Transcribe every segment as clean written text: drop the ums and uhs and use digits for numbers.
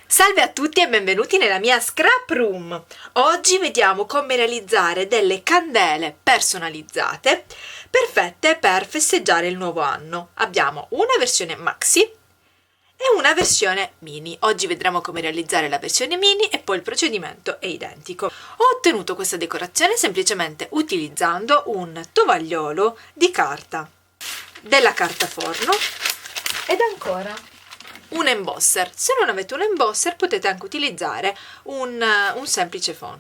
Salve a tutti e benvenuti nella mia scrap room. Oggi vediamo come realizzare delle candele personalizzate perfette per festeggiare il nuovo anno. Abbiamo una versione maxi e una versione mini. Oggi vedremo come realizzare la versione mini e poi il procedimento è identico. Ho ottenuto questa decorazione semplicemente utilizzando un tovagliolo di carta, della carta forno ed ancora un embosser. Se non avete un embosser potete anche utilizzare un semplice phon.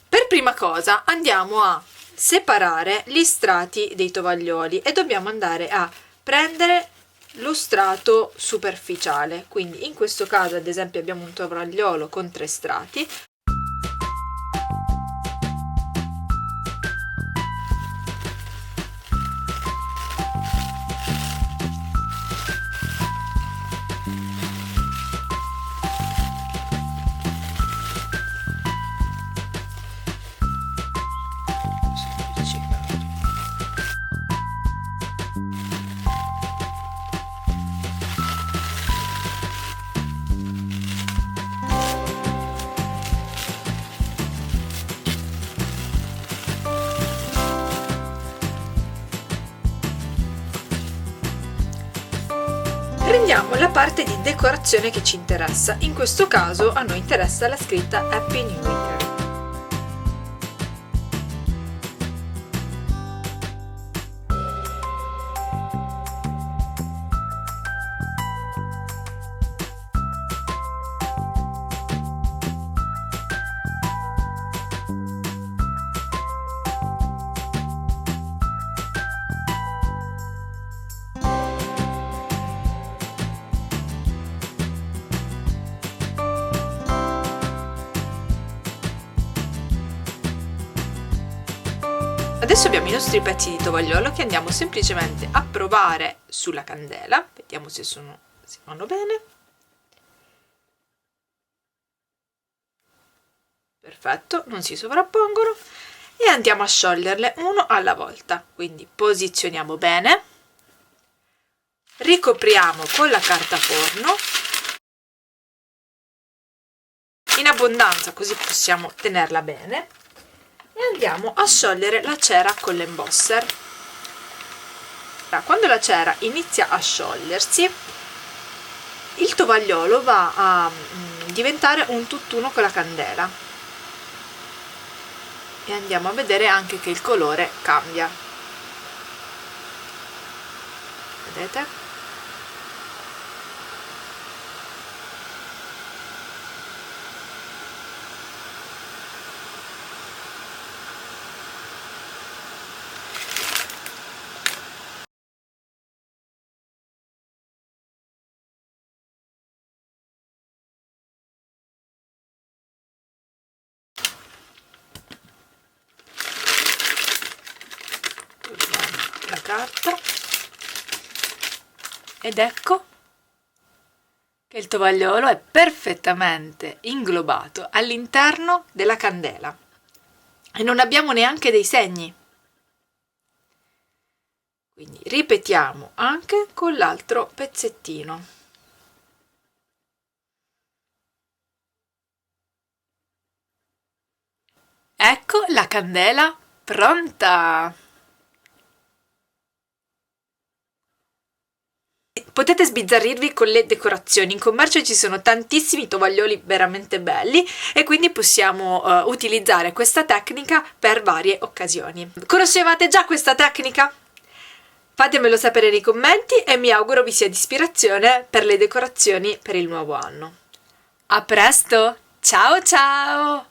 Per prima cosa andiamo a separare gli strati dei tovaglioli e dobbiamo andare a prendere lo strato superficiale. Quindi in questo caso ad esempio abbiamo un tovagliolo con 3 strati. Prendiamo la parte di decorazione che ci interessa, in questo caso a noi interessa la scritta Happy New Year. Adesso abbiamo i nostri pezzi di tovagliolo che andiamo semplicemente a provare sulla candela, vediamo se vanno bene. Perfetto, non si sovrappongono e andiamo a scioglierle uno alla volta, quindi posizioniamo bene, ricopriamo con la carta forno in abbondanza così possiamo tenerla bene. E andiamo a sciogliere la cera con l'embosser. Quando la cera inizia a sciogliersi, il tovagliolo va a diventare un tutt'uno con la candela e andiamo a vedere anche che il colore cambia. Vedete? La carta ed ecco che il tovagliolo è perfettamente inglobato all'interno della candela e non abbiamo neanche dei segni. Quindi ripetiamo anche con l'altro pezzettino. Ecco la candela pronta! Potete sbizzarrirvi con le decorazioni, in commercio ci sono tantissimi tovaglioli veramente belli e quindi possiamo utilizzare questa tecnica per varie occasioni. Conoscevate già questa tecnica? Fatemelo sapere nei commenti e mi auguro vi sia di ispirazione per le decorazioni per il nuovo anno. A presto! Ciao ciao!